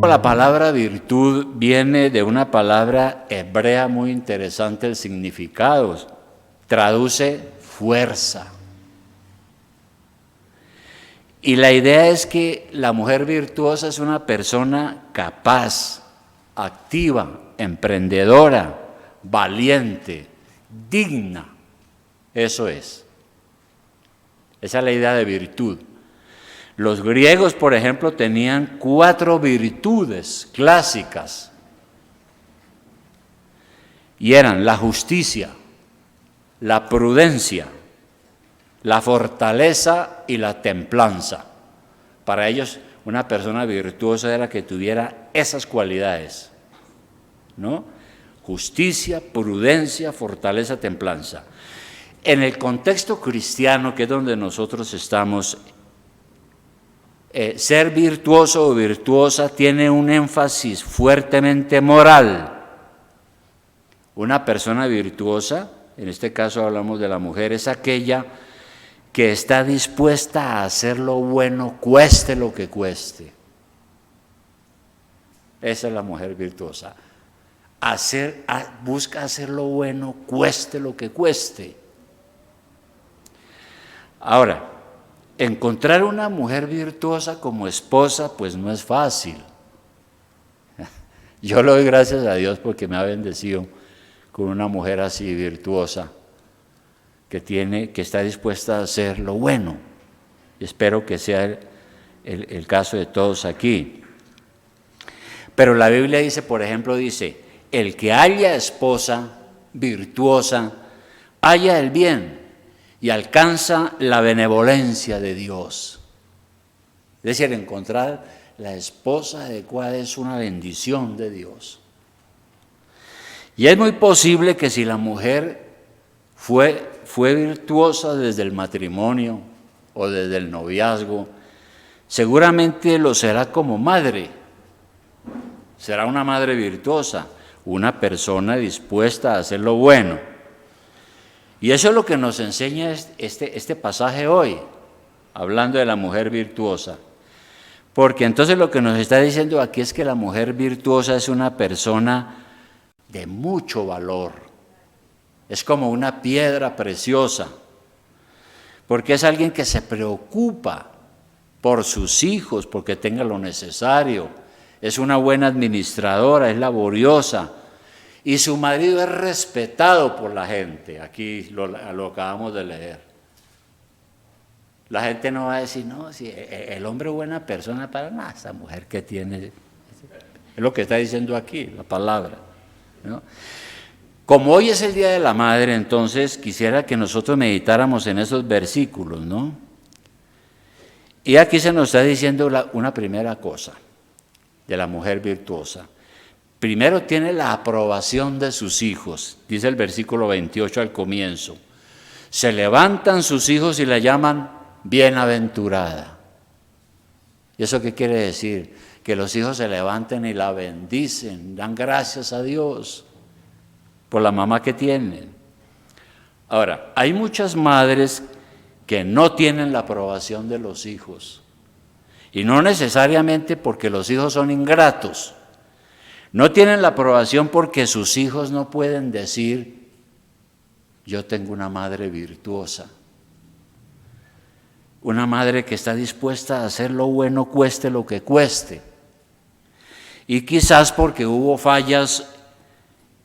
La palabra virtud viene de una palabra hebrea muy interesante, el significado. Traduce fuerza. Y la idea es que la mujer virtuosa es una persona capaz, activa, emprendedora, valiente, digna. Eso es. Esa es la idea de virtud. Los griegos, por ejemplo, tenían 4 virtudes clásicas. Y eran la justicia, la prudencia, la fortaleza y la templanza. Para ellos, una persona virtuosa era que tuviera esas cualidades, ¿no? Justicia, prudencia, fortaleza, templanza. En el contexto cristiano, que es donde nosotros estamos, ser virtuoso o virtuosa tiene un énfasis fuertemente moral. Una persona virtuosa, en este caso hablamos de la mujer, es aquella que está dispuesta a hacer lo bueno, cueste lo que cueste. Esa es la mujer virtuosa. Busca hacer lo bueno, cueste lo que cueste. Ahora, encontrar una mujer virtuosa como esposa, pues no es fácil. Yo le doy gracias a Dios porque me ha bendecido con una mujer así virtuosa, que está dispuesta a hacer lo bueno. Y espero que sea el caso de todos aquí. Pero la Biblia dice, por ejemplo, el que haya esposa virtuosa, halla el bien y alcanza la benevolencia de Dios. Es decir, encontrar la esposa adecuada es una bendición de Dios. Y es muy posible que si la mujer fue virtuosa desde el matrimonio o desde el noviazgo, seguramente lo será como madre. Será una madre virtuosa, una persona dispuesta a hacer lo bueno. Y eso es lo que nos enseña este pasaje hoy, hablando de la mujer virtuosa. Porque entonces lo que nos está diciendo aquí es que la mujer virtuosa es una persona de mucho valor. Es como una piedra preciosa. Porque es alguien que se preocupa por sus hijos, porque tenga lo necesario. Es una buena administradora, es laboriosa. Y su marido es respetado por la gente. Aquí lo acabamos de leer. La gente no va a decir, no, si el hombre es buena persona para nada, esa mujer que tiene. Es lo que está diciendo aquí, la palabra, ¿no? Como hoy es el Día de la Madre, entonces quisiera que nosotros meditáramos en esos versículos, ¿no? Y aquí se nos está diciendo una primera cosa de la mujer virtuosa. Primero tiene la aprobación de sus hijos, dice el versículo 28 al comienzo. Se levantan sus hijos y la llaman bienaventurada. ¿Y eso qué quiere decir? Que los hijos se levanten y la bendicen, dan gracias a Dios por la mamá que tienen. Ahora, hay muchas madres que no tienen la aprobación de los hijos. Y no necesariamente porque los hijos son ingratos. No tienen la aprobación porque sus hijos no pueden decir, yo tengo una madre virtuosa. Una madre que está dispuesta a hacer lo bueno, cueste lo que cueste. Y quizás porque hubo fallas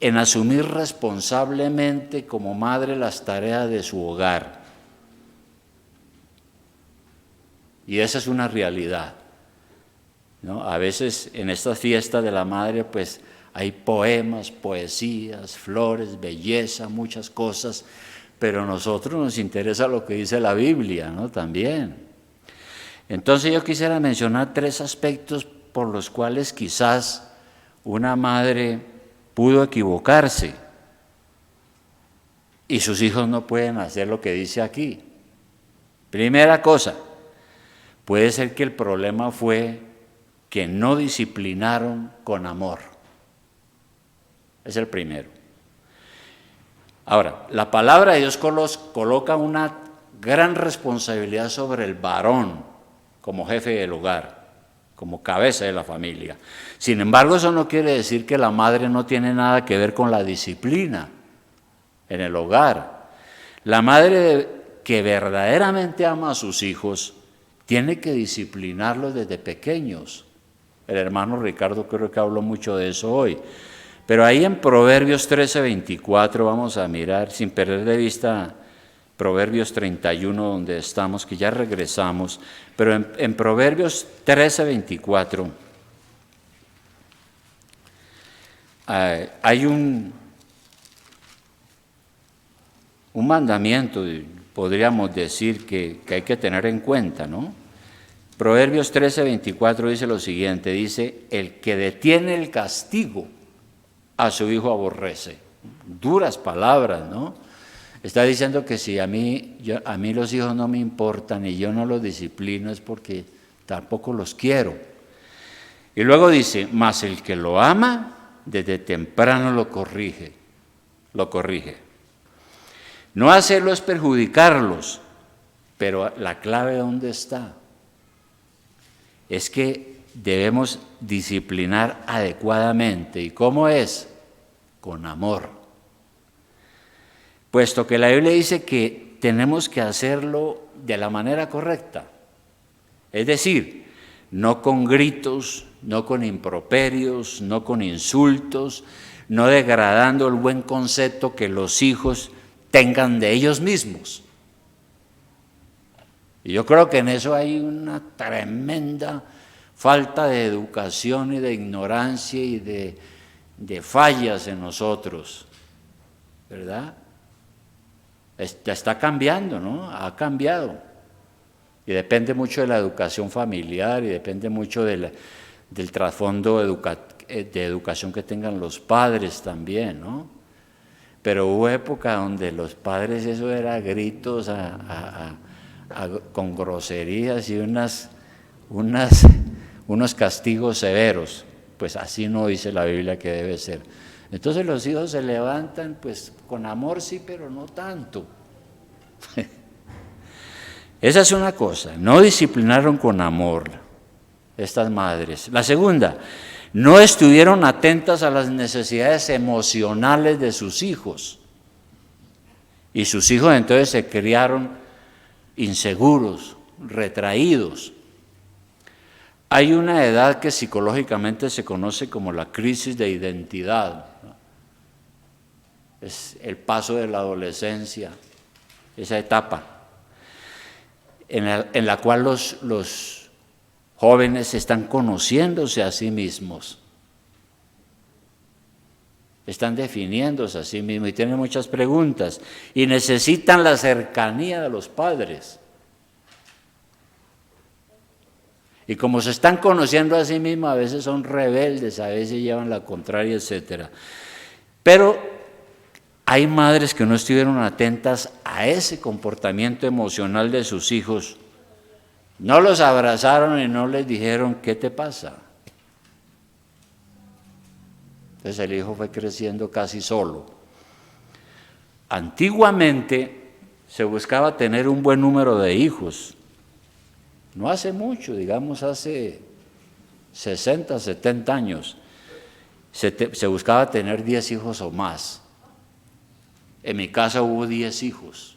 en asumir responsablemente como madre las tareas de su hogar. Y esa es una realidad, ¿no? A veces en esta fiesta de la madre pues hay poemas, poesías, flores, belleza, muchas cosas, pero a nosotros nos interesa lo que dice la Biblia, ¿no? También. Entonces yo quisiera mencionar 3 aspectos por los cuales quizás una madre pudo equivocarse y sus hijos no pueden hacer lo que dice aquí. Primera cosa, puede ser que el problema fue que no disciplinaron con amor. Es el primero. Ahora, la palabra de Dios coloca una gran responsabilidad sobre el varón como jefe del hogar, como cabeza de la familia. Sin embargo, eso no quiere decir que la madre no tiene nada que ver con la disciplina en el hogar. La madre que verdaderamente ama a sus hijos tiene que disciplinarlos desde pequeños. El hermano Ricardo creo que habló mucho de eso hoy. Pero ahí en Proverbios 13:24 vamos a mirar, sin perder de vista Proverbios 31 donde estamos, que ya regresamos, pero en Proverbios 13:24 hay un mandamiento, podríamos decir, que hay que tener en cuenta, ¿no? Proverbios 13:24 dice lo siguiente, dice, el que detiene el castigo a su hijo aborrece. Duras palabras, ¿no? Está diciendo que si a mí los hijos no me importan y yo no los disciplino es porque tampoco los quiero. Y luego dice, mas el que lo ama, desde temprano lo corrige. No hacerlo es perjudicarlos, pero la clave ¿dónde está? Es que debemos disciplinar adecuadamente. ¿Y cómo es? Con amor. Puesto que la Biblia dice que tenemos que hacerlo de la manera correcta. Es decir, no con gritos, no con improperios, no con insultos, no degradando el buen concepto que los hijos tengan de ellos mismos. Y yo creo que en eso hay una tremenda falta de educación y de ignorancia y de fallas en nosotros, ¿verdad? Está cambiando, ¿no? Ha cambiado. Y depende mucho de la educación familiar y depende mucho del trasfondo de educación que tengan los padres también, ¿no? Pero hubo época donde los padres eso era gritos con groserías y unos castigos severos. Pues así no dice la Biblia que debe ser. Entonces los hijos se levantan pues con amor sí, pero no tanto. Esa es una cosa, no disciplinaron con amor estas madres. La segunda, no estuvieron atentas a las necesidades emocionales de sus hijos. Y sus hijos entonces se criaron inseguros, retraídos. Hay una edad que psicológicamente se conoce como la crisis de identidad. Es el paso de la adolescencia, esa etapa en la cual los jóvenes están conociéndose a sí mismos, están definiéndose a sí mismos y tienen muchas preguntas y necesitan la cercanía de los padres. Y como se están conociendo a sí mismos, a veces son rebeldes, a veces llevan la contraria, etc. Pero hay madres que no estuvieron atentas a ese comportamiento emocional de sus hijos. No los abrazaron y no les dijeron, ¿qué te pasa? Entonces el hijo fue creciendo casi solo. Antiguamente se buscaba tener un buen número de hijos. No hace mucho, digamos hace 60, 70 años, se buscaba tener 10 hijos o más. En mi casa hubo 10 hijos.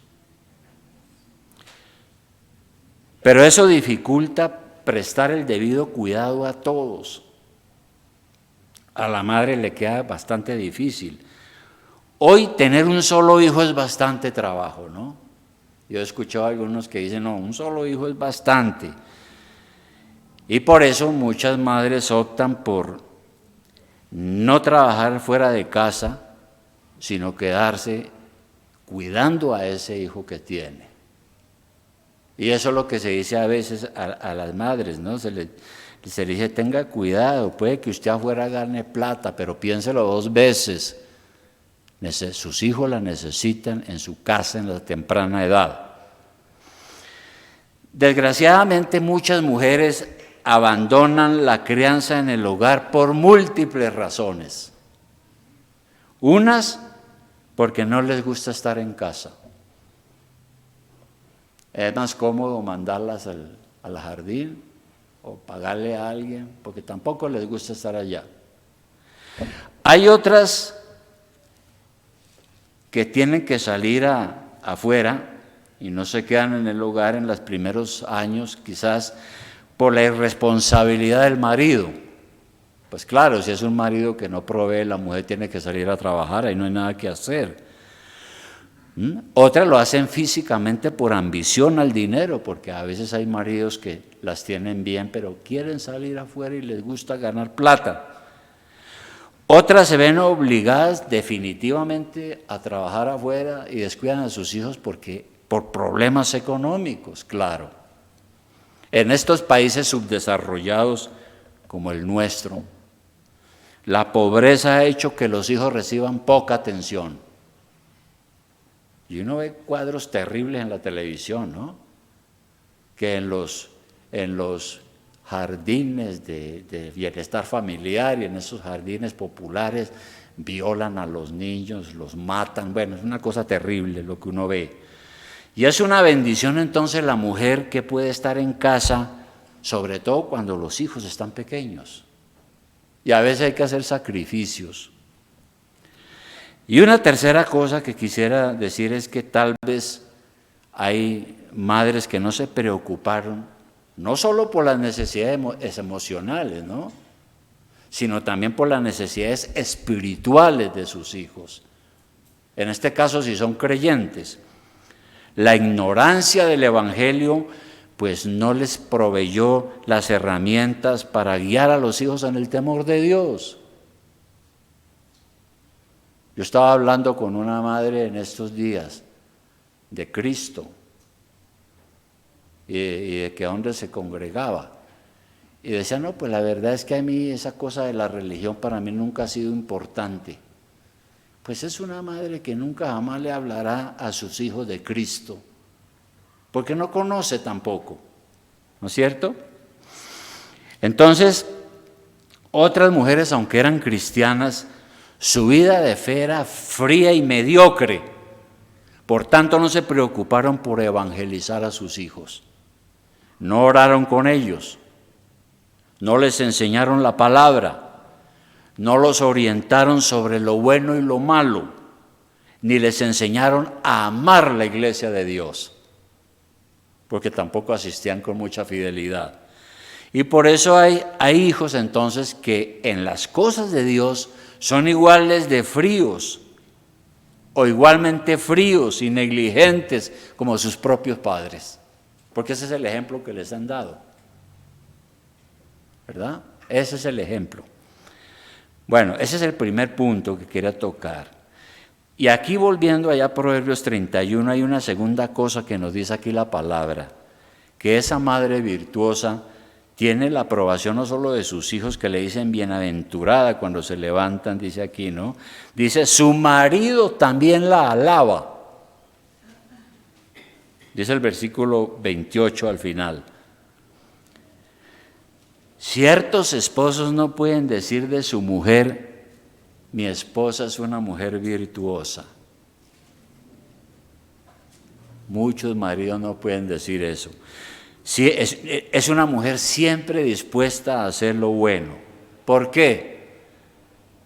Pero eso dificulta prestar el debido cuidado a todos. A la madre le queda bastante difícil. Hoy tener un solo hijo es bastante trabajo, ¿no? Yo he escuchado a algunos que dicen, no, un solo hijo es bastante. Y por eso muchas madres optan por no trabajar fuera de casa, sino quedarse cuidando a ese hijo que tiene. Y eso es lo que se dice a veces a las madres, ¿no? Se le dice, tenga cuidado, puede que usted afuera gane plata, pero piénselo 2 veces. Sus hijos la necesitan en su casa en la temprana edad. Desgraciadamente muchas mujeres abandonan la crianza en el hogar por múltiples razones. Unas, porque no les gusta estar en casa. Es más cómodo mandarlas al jardín o pagarle a alguien, porque tampoco les gusta estar allá. Hay otras que tienen que salir afuera y no se quedan en el hogar en los primeros años, quizás por la irresponsabilidad del marido. Pues claro, si es un marido que no provee, la mujer tiene que salir a trabajar, ahí no hay nada que hacer. Otras lo hacen físicamente por ambición al dinero, porque a veces hay maridos que las tienen bien, pero quieren salir afuera y les gusta ganar plata. Otras se ven obligadas definitivamente a trabajar afuera y descuidan a sus hijos por problemas económicos, claro. En estos países subdesarrollados como el nuestro, la pobreza ha hecho que los hijos reciban poca atención. Y uno ve cuadros terribles en la televisión, ¿no? Que en los jardines de bienestar familiar y en esos jardines populares violan a los niños, los matan. Bueno, es una cosa terrible lo que uno ve. Y es una bendición entonces la mujer que puede estar en casa, sobre todo cuando los hijos están pequeños. Y a veces hay que hacer sacrificios. Y una tercera cosa que quisiera decir es que tal vez hay madres que no se preocuparon, no solo por las necesidades emocionales, ¿no?, sino también por las necesidades espirituales de sus hijos. En este caso, si son creyentes, la ignorancia del Evangelio pues no les proveyó las herramientas para guiar a los hijos en el temor de Dios. Yo estaba hablando con una madre en estos días de Cristo y de que a dónde se congregaba. Y decía, no, pues la verdad es que a mí esa cosa de la religión para mí nunca ha sido importante. Pues es una madre que nunca jamás le hablará a sus hijos de Cristo, porque no conoce tampoco, ¿no es cierto? Entonces, otras mujeres, aunque eran cristianas, su vida de fe era fría y mediocre, por tanto no se preocuparon por evangelizar a sus hijos, no oraron con ellos, no les enseñaron la palabra, no los orientaron sobre lo bueno y lo malo, ni les enseñaron a amar la iglesia de Dios, porque tampoco asistían con mucha fidelidad. Y por eso hay hijos entonces que en las cosas de Dios son iguales de fríos o igualmente fríos y negligentes como sus propios padres, porque ese es el ejemplo que les han dado, ¿verdad? Ese es el ejemplo. Bueno, ese es el primer punto que quería tocar. Y aquí volviendo allá a Proverbios 31, hay una segunda cosa que nos dice aquí la palabra, que esa madre virtuosa tiene la aprobación no solo de sus hijos, que le dicen bienaventurada cuando se levantan, dice aquí, ¿no? Dice, su marido también la alaba. Dice el versículo 28 al final. Ciertos esposos no pueden decir de su mujer, mi esposa es una mujer virtuosa. Muchos maridos no pueden decir eso. Sí, es una mujer siempre dispuesta a hacer lo bueno. ¿Por qué?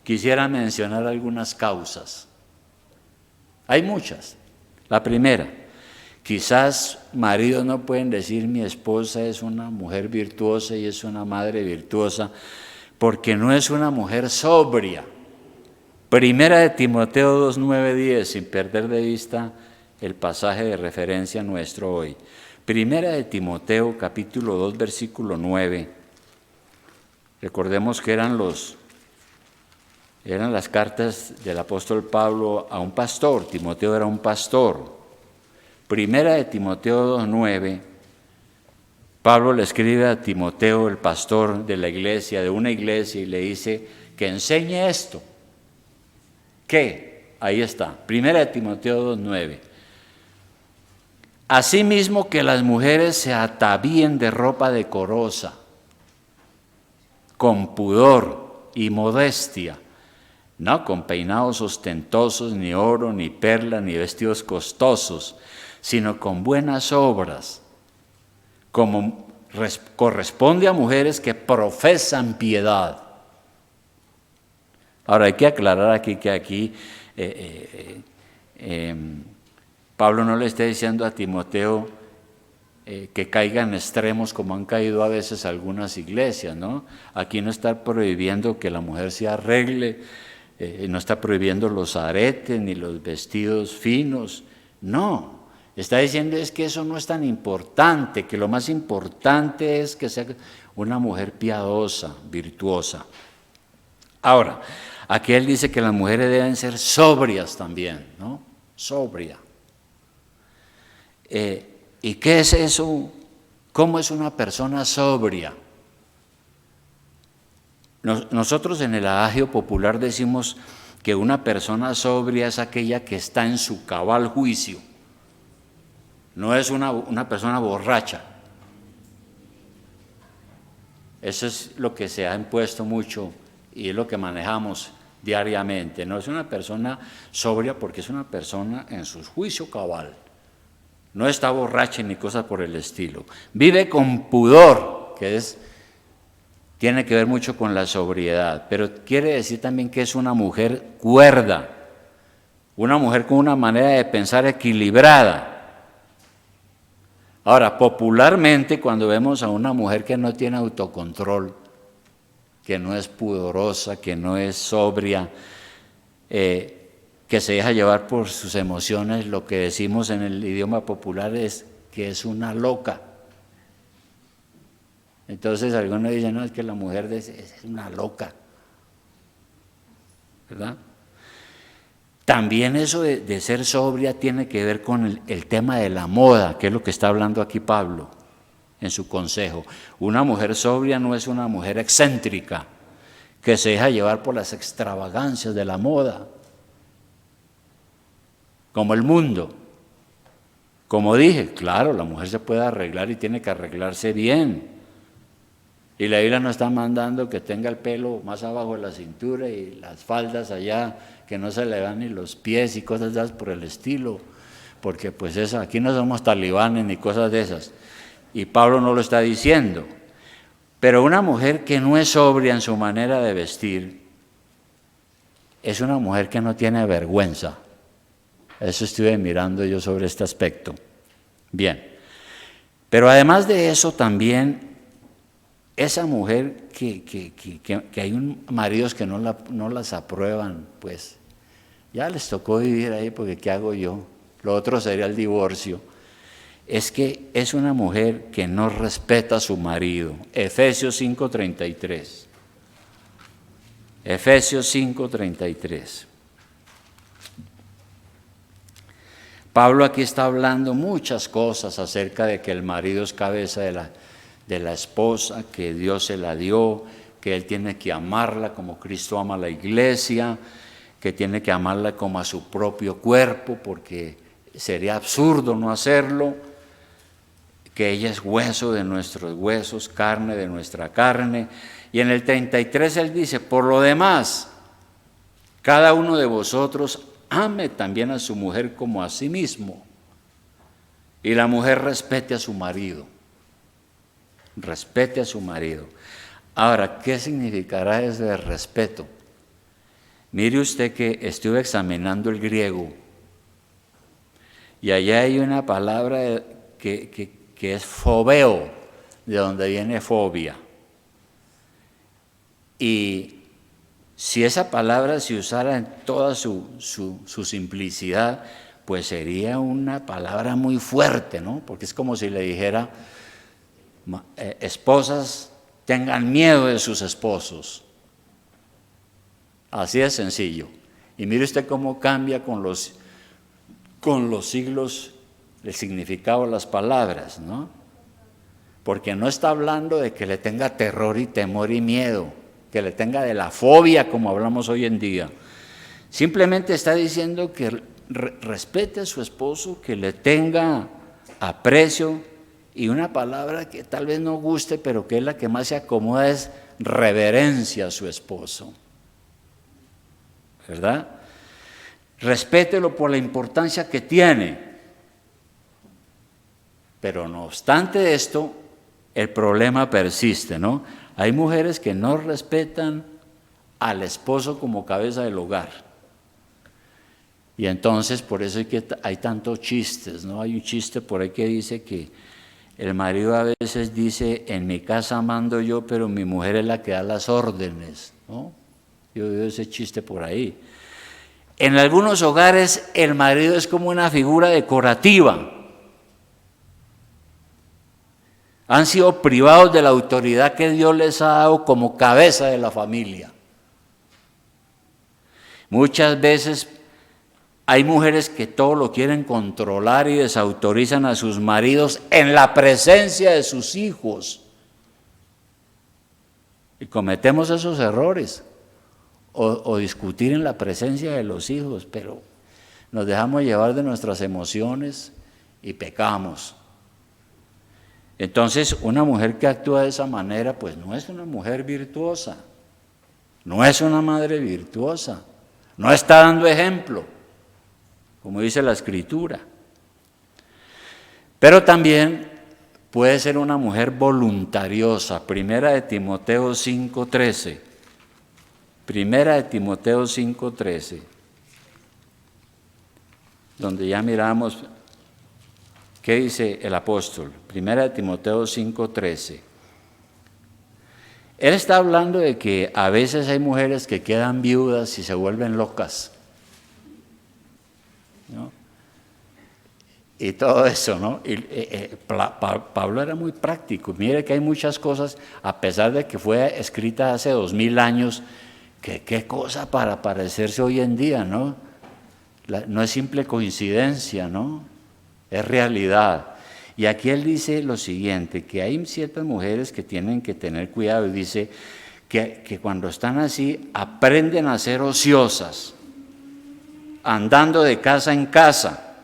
Quisiera mencionar algunas causas. Hay muchas. La primera, quizás maridos no pueden decir mi esposa es una mujer virtuosa y es una madre virtuosa porque no es una mujer sobria. Primera de Timoteo 2, 9, 10, sin perder de vista el pasaje de referencia nuestro hoy. Primera de Timoteo, capítulo 2, versículo 9. Recordemos que eran las cartas del apóstol Pablo a un pastor. Timoteo era un pastor. Primera de Timoteo 2, 9. Pablo le escribe a Timoteo, el pastor de la iglesia, de una iglesia, y le dice que enseñe esto. ¿Qué? Ahí está. Primera de Timoteo 2, 9. Asimismo que las mujeres se atavíen de ropa decorosa, con pudor y modestia, no con peinados ostentosos, ni oro, ni perla, ni vestidos costosos, sino con buenas obras, como corresponde a mujeres que profesan piedad. Ahora hay que aclarar aquí que aquí Pablo no le está diciendo a Timoteo que caiga en extremos como han caído a veces algunas iglesias, ¿no? Aquí no está prohibiendo que la mujer se arregle, no está prohibiendo los aretes ni los vestidos finos, no. Está diciendo es que eso no es tan importante, que lo más importante es que sea una mujer piadosa, virtuosa. Ahora, aquí él dice que las mujeres deben ser sobrias también, ¿no? Sobria. ¿Y qué es eso? ¿Cómo es una persona sobria? Nosotros en el adagio popular decimos que una persona sobria es aquella que está en su cabal juicio. No es una persona borracha. Eso es lo que se ha impuesto mucho y es lo que manejamos diariamente. No es una persona sobria porque es una persona en su juicio cabal. No está borracha ni cosas por el estilo. Vive con pudor, que tiene que ver mucho con la sobriedad, pero quiere decir también que es una mujer cuerda, una mujer con una manera de pensar equilibrada. Ahora, popularmente, cuando vemos a una mujer que no tiene autocontrol, que no es pudorosa, que no es sobria, que se deja llevar por sus emociones, lo que decimos en el idioma popular es que es una loca. Entonces algunos dicen, no, es que la mujer es una loca, ¿verdad? También eso de ser sobria tiene que ver con el tema de la moda, que es lo que está hablando aquí Pablo en su consejo. Una mujer sobria no es una mujer excéntrica, que se deja llevar por las extravagancias de la moda, como el mundo. Como dije, claro, la mujer se puede arreglar y tiene que arreglarse bien. Y la Biblia nos está mandando que tenga el pelo más abajo de la cintura y las faldas allá, que no se le vean ni los pies y cosas de esas por el estilo, porque pues eso, aquí no somos talibanes ni cosas de esas. Y Pablo no lo está diciendo. Pero una mujer que no es sobria en su manera de vestir, es una mujer que no tiene vergüenza. Eso estuve mirando yo sobre este aspecto. Bien. Pero además de eso también, esa mujer que hay maridos que no las aprueban, pues ya les tocó vivir ahí porque ¿qué hago yo? Lo otro sería el divorcio. Es que es una mujer que no respeta a su marido. Efesios 5:33. Efesios 5:33. Pablo aquí está hablando muchas cosas acerca de que el marido es cabeza de la esposa, que Dios se la dio, que él tiene que amarla como Cristo ama a la iglesia, que tiene que amarla como a su propio cuerpo, porque sería absurdo no hacerlo, que ella es hueso de nuestros huesos, carne de nuestra carne. Y en el 33 él dice, por lo demás, cada uno de vosotros ame también a su mujer como a sí mismo, y la mujer respete a su marido. Respete a su marido. Ahora, ¿qué significará ese de respeto? Mire usted que estuve examinando el griego y allá hay una palabra que es fobeo, de donde viene fobia. Y si esa palabra se usara en toda su simplicidad, pues sería una palabra muy fuerte, ¿no? Porque es como si le dijera, esposas tengan miedo de sus esposos. Así de sencillo. Y mire usted cómo cambia con los siglos el significado de las palabras, ¿no? Porque no está hablando de que le tenga terror y temor y miedo, que le tenga de la fobia como hablamos hoy en día. Simplemente está diciendo que respete a su esposo, que le tenga aprecio, y una palabra que tal vez no guste, pero que es la que más se acomoda, es reverencia a su esposo. ¿Verdad? Respételo por la importancia que tiene. Pero no obstante esto, el problema persiste, ¿no? Hay mujeres que no respetan al esposo como cabeza del hogar. Y entonces por eso hay tantos chistes, ¿no? Hay un chiste por ahí que dice que el marido a veces dice, en mi casa mando yo, pero mi mujer es la que da las órdenes, ¿no? Yo he oído ese chiste por ahí. En algunos hogares el marido es como una figura decorativa. Han sido privados de la autoridad que Dios les ha dado como cabeza de la familia. Muchas veces hay mujeres que todo lo quieren controlar y desautorizan a sus maridos en la presencia de sus hijos. Y cometemos esos errores. O discutir en la presencia de los hijos, pero nos dejamos llevar de nuestras emociones y pecamos. Entonces, una mujer que actúa de esa manera, pues no es una mujer virtuosa, no es una madre virtuosa, no está dando ejemplo, como dice la Escritura. Pero también puede ser una mujer voluntariosa. Primera de Timoteo 5:13. Primera de Timoteo 5:13, donde ya miramos qué dice el apóstol. Primera de Timoteo 5:13. Él está hablando de que a veces hay mujeres que quedan viudas y se vuelven locas, ¿no? Y todo eso, ¿no? Pablo era muy práctico. Mire que hay muchas cosas, a pesar de que fue escrita hace 2000 años, qué cosa para parecerse hoy en día, ¿no? No es simple coincidencia, ¿no? Es realidad. Y aquí él dice lo siguiente, que hay ciertas mujeres que tienen que tener cuidado, y dice que cuando están así aprenden a ser ociosas, andando de casa en casa,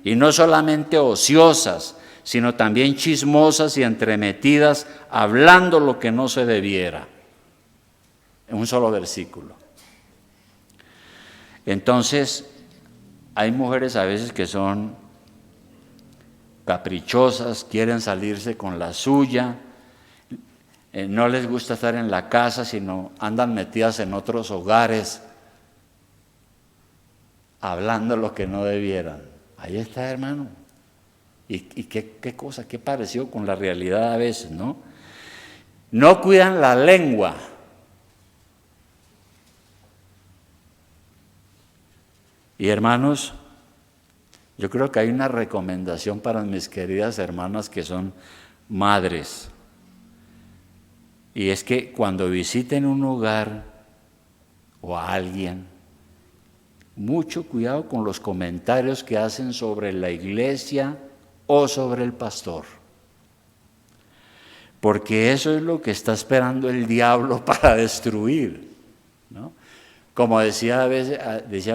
y no solamente ociosas, sino también chismosas y entremetidas, hablando lo que no se debiera. En un solo versículo. Entonces, hay mujeres a veces que son caprichosas, quieren salirse con la suya, no les gusta estar en la casa, sino andan metidas en otros hogares, hablando lo que no debieran. Ahí está, hermano. Y qué cosa, qué parecido con la realidad a veces, ¿no? No cuidan la lengua. Y hermanos, yo creo que hay una recomendación para mis queridas hermanas que son madres. Y es que cuando visiten un hogar o a alguien, mucho cuidado con los comentarios que hacen sobre la iglesia o sobre el pastor. Porque eso es lo que está esperando el diablo para destruir, ¿no? Como decía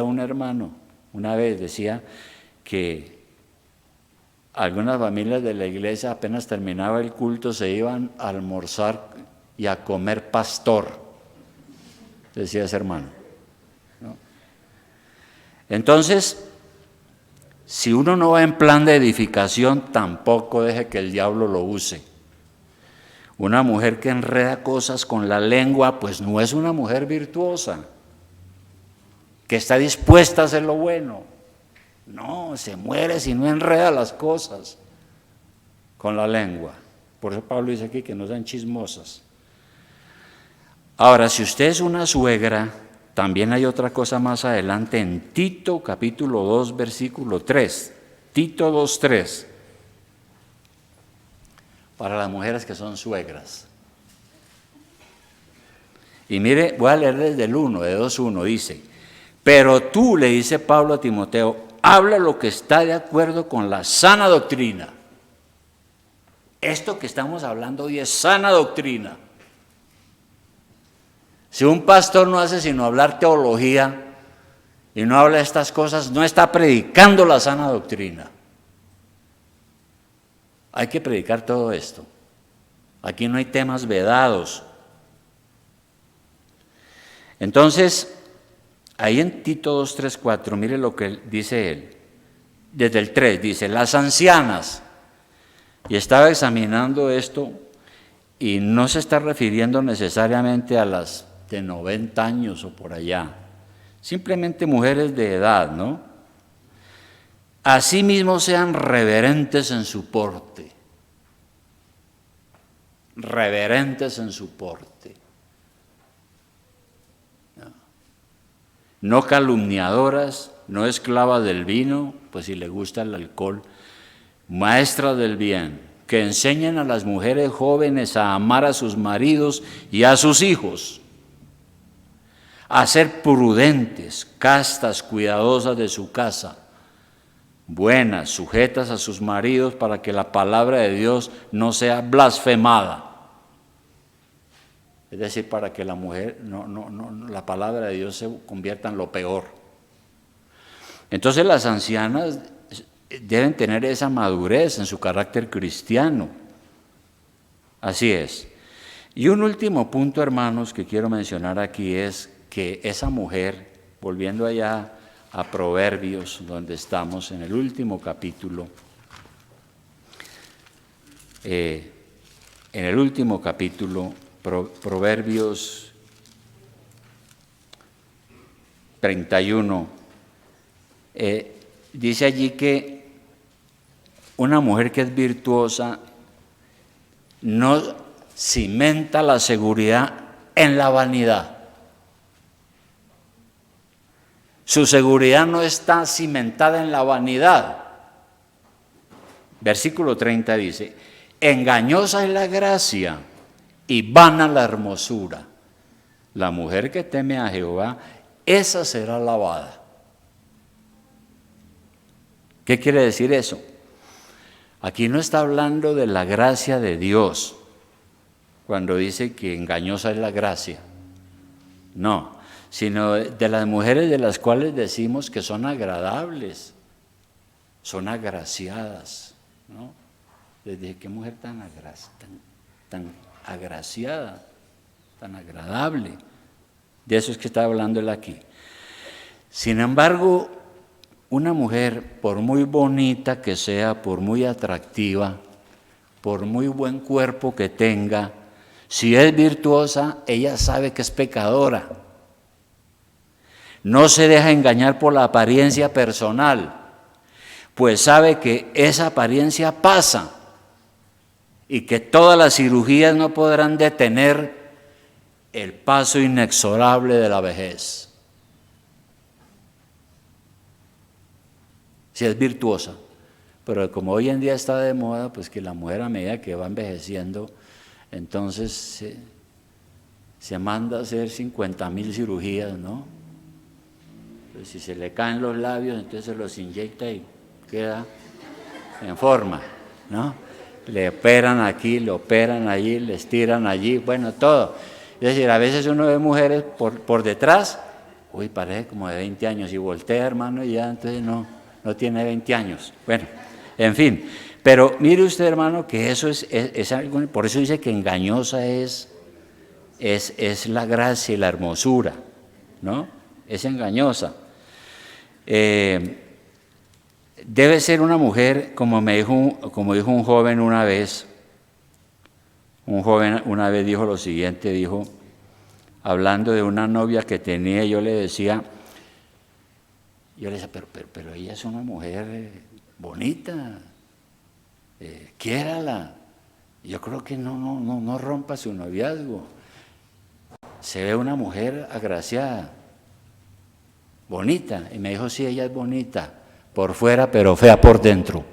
un hermano, una vez decía que algunas familias de la iglesia apenas terminaba el culto se iban a almorzar y a comer pastor, decía ese hermano, ¿no? Entonces, si uno no va en plan de edificación, tampoco deje que el diablo lo use. Una mujer que enreda cosas con la lengua, pues no es una mujer virtuosa, que está dispuesta a hacer lo bueno. No, se muere si no enreda las cosas con la lengua. Por eso Pablo dice aquí que no sean chismosas. Ahora, si usted es una suegra, también hay otra cosa más adelante en Tito capítulo 2, versículo 3. Tito 2:3. Para las mujeres que son suegras. Y mire, voy a leer desde el 1, de 2:1, dice: pero tú, le dice Pablo a Timoteo, habla lo que está de acuerdo con la sana doctrina. Esto que estamos hablando hoy es sana doctrina. Si un pastor no hace sino hablar teología y no habla de estas cosas, no está predicando la sana doctrina. Hay que predicar todo esto. Aquí no hay temas vedados. Entonces, ahí en Tito 2, 3, 4, mire lo que dice él. Desde el 3 dice: las ancianas Y estaba examinando esto y no se está refiriendo necesariamente a las de 90 años o por allá, simplemente mujeres de edad, ¿no? Asimismo sean reverentes en su porte, reverentes en su porte, no calumniadoras, no esclavas del vino, pues si le gusta el alcohol, maestras del bien, que enseñen a las mujeres jóvenes a amar a sus maridos y a sus hijos, a ser prudentes, castas, cuidadosas de su casa, buenas, sujetas a sus maridos para que la palabra de Dios no sea blasfemada. Es decir, para que la mujer, la palabra de Dios se convierta en lo peor. Entonces las ancianas deben tener esa madurez en su carácter cristiano. Así es. Y un último punto, hermanos, que quiero mencionar aquí es que esa mujer, volviendo allá a Proverbios, donde estamos en el último capítulo, Proverbios 31, dice allí que una mujer que es virtuosa no cimenta la seguridad en la vanidad. Su seguridad no está cimentada en la vanidad. Versículo 30 dice, engañosa es la gracia y vana la hermosura. La mujer que teme a Jehová, esa será alabada. ¿Qué quiere decir eso? Aquí no está hablando de la gracia de Dios, cuando dice que engañosa es la gracia. No, sino de las mujeres de las cuales decimos que son agradables, son agraciadas, ¿no? Les dije, qué mujer tan agraciada, tan agradable. De eso es que está hablando él aquí. Sin embargo, una mujer, por muy bonita que sea, por muy atractiva, por muy buen cuerpo que tenga, si es virtuosa, ella sabe que es pecadora. No se deja engañar por la apariencia personal, pues sabe que esa apariencia pasa y que todas las cirugías no podrán detener el paso inexorable de la vejez. Si es virtuosa, pero como hoy en día está de moda, pues que la mujer a medida que va envejeciendo, entonces se manda a hacer 50,000 cirugías, ¿no? Pues si se le caen los labios, entonces se los inyecta y queda en forma, ¿no? Le operan aquí, le operan allí, le estiran allí, bueno, todo. Es decir, a veces uno ve mujeres por detrás, uy, parece como de 20 años, y voltea, hermano, y ya entonces no tiene 20 años. Bueno, en fin, pero mire usted, hermano, que eso es algo, por eso dice que engañosa es la gracia y la hermosura, ¿no? Es engañosa. Debe ser una mujer, como dijo un joven una vez. Un joven una vez dijo lo siguiente, dijo, hablando de una novia que tenía, yo le decía, pero ella es una mujer bonita, quiérala. Yo creo que no rompa su noviazgo. Se ve una mujer agraciada, bonita. Y me dijo, sí, ella es bonita por fuera, pero fea por dentro.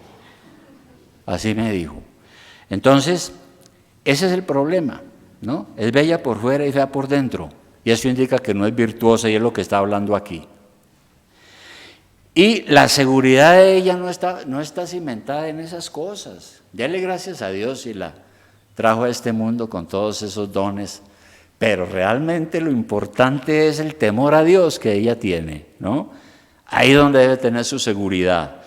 Así me dijo. Entonces, ese es el problema, ¿no? Es bella por fuera y fea por dentro. Y eso indica que no es virtuosa y es lo que está hablando aquí. Y la seguridad de ella no está cimentada en esas cosas. Dele gracias a Dios si la trajo a este mundo con todos esos dones. Pero realmente lo importante es el temor a Dios que ella tiene, ¿no? Ahí donde debe tener su seguridad.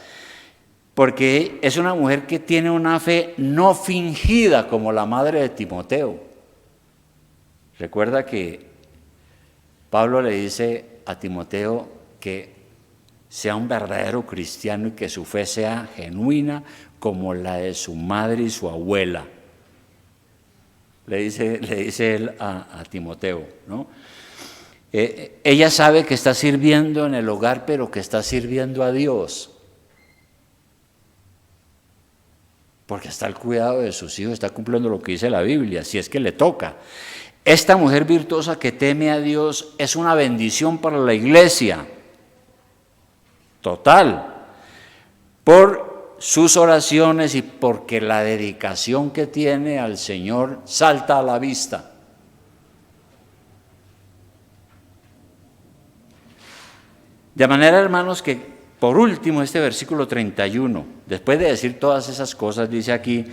Porque es una mujer que tiene una fe no fingida como la madre de Timoteo. Recuerda que Pablo le dice a Timoteo que sea un verdadero cristiano y que su fe sea genuina, como la de su madre y su abuela. Le dice él a Timoteo, ¿no? Ella sabe que está sirviendo en el hogar, pero que está sirviendo a Dios. Porque está al cuidado de sus hijos, está cumpliendo lo que dice la Biblia, si es que le toca. Esta mujer virtuosa que teme a Dios es una bendición para la iglesia. Total. Por sus oraciones y porque la dedicación que tiene al Señor salta a la vista. De manera, hermanos, que por último este versículo 31, después de decir todas esas cosas, dice aquí,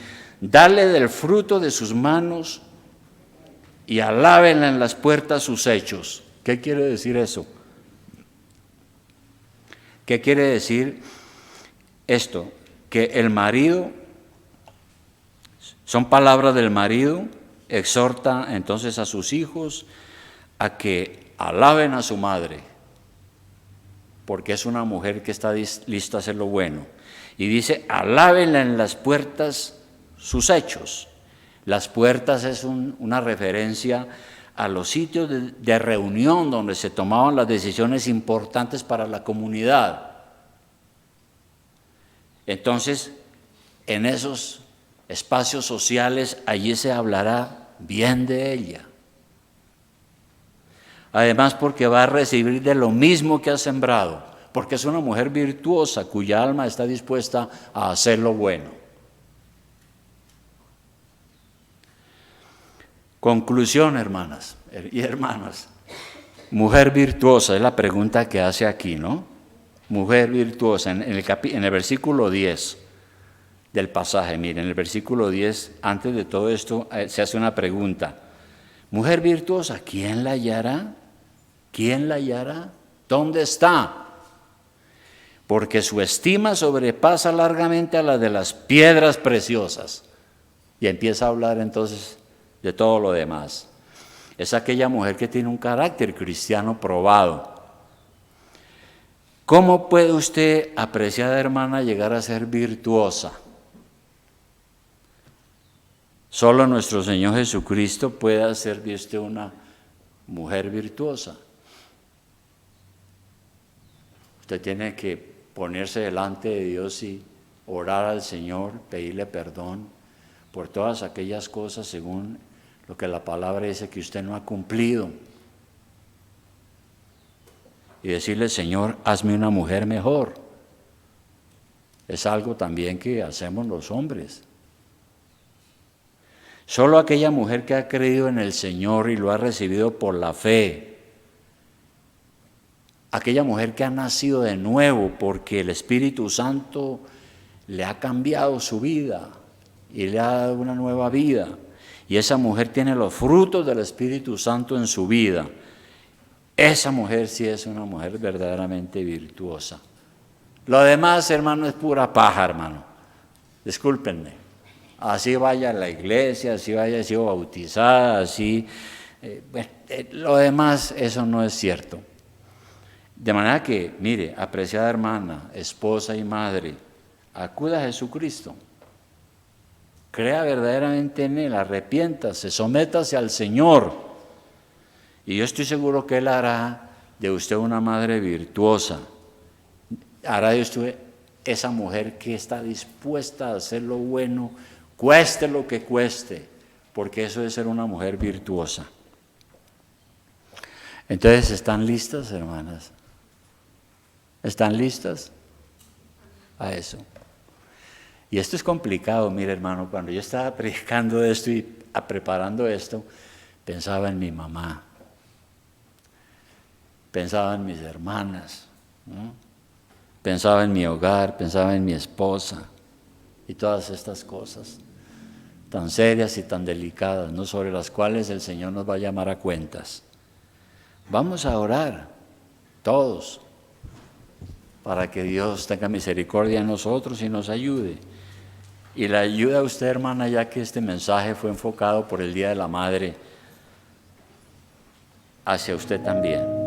dale del fruto de sus manos y alábenla en las puertas sus hechos. ¿Qué quiere decir eso? ¿Qué quiere decir esto? Que el marido, son palabras del marido, exhorta entonces a sus hijos a que alaben a su madre, porque es una mujer que está lista a hacer lo bueno. Y dice, alábenla en las puertas sus hechos. Las puertas es una referencia a los sitios de reunión donde se tomaban las decisiones importantes para la comunidad. Entonces, en esos espacios sociales, allí se hablará bien de ella. Además, porque va a recibir de lo mismo que ha sembrado, porque es una mujer virtuosa cuya alma está dispuesta a hacer lo bueno. Conclusión, hermanas y hermanas. Mujer virtuosa es la pregunta que hace aquí, ¿no? Mujer virtuosa, en el versículo 10 del pasaje, miren, en el versículo 10, antes de todo esto, se hace una pregunta. Mujer virtuosa, ¿quién la hallará? ¿Quién la hallará? ¿Dónde está? Porque su estima sobrepasa largamente a la de las piedras preciosas. Y empieza a hablar entonces de todo lo demás. Es aquella mujer que tiene un carácter cristiano probado. ¿Cómo puede usted, apreciada hermana, llegar a ser virtuosa? Solo nuestro Señor Jesucristo puede hacer de usted una mujer virtuosa. Usted tiene que ponerse delante de Dios y orar al Señor, pedirle perdón por todas aquellas cosas según lo que la palabra dice que usted no ha cumplido. Y decirle, Señor, hazme una mujer mejor. Es algo también que hacemos los hombres. Solo aquella mujer que ha creído en el Señor y lo ha recibido por la fe, aquella mujer que ha nacido de nuevo porque el Espíritu Santo le ha cambiado su vida y le ha dado una nueva vida, y esa mujer tiene los frutos del Espíritu Santo en su vida, esa mujer sí es una mujer verdaderamente virtuosa. Lo demás, hermano, es pura paja, hermano. Discúlpenme. Así vaya a la iglesia, así haya sido bautizada, así. Lo demás, eso no es cierto. De manera que, mire, apreciada hermana, esposa y madre, acuda a Jesucristo. Crea verdaderamente en Él, arrepiéntase, sométase al Señor. Y yo estoy seguro que Él hará de usted una madre virtuosa. Hará de usted esa mujer que está dispuesta a hacer lo bueno, cueste lo que cueste, porque eso es ser una mujer virtuosa. Entonces, ¿están listas, hermanas? ¿Están listas a eso? Y esto es complicado, mire, hermano, cuando yo estaba predicando esto y preparando esto, pensaba en mi mamá. Pensaba en mis hermanas, ¿no? Pensaba en mi hogar, pensaba en mi esposa y todas estas cosas tan serias y tan delicadas, ¿no? Sobre las cuales el Señor nos va a llamar a cuentas. Vamos a orar, todos, para que Dios tenga misericordia en nosotros y nos ayude. Y le ayuda a usted, hermana, ya que este mensaje fue enfocado por el Día de la Madre hacia usted también.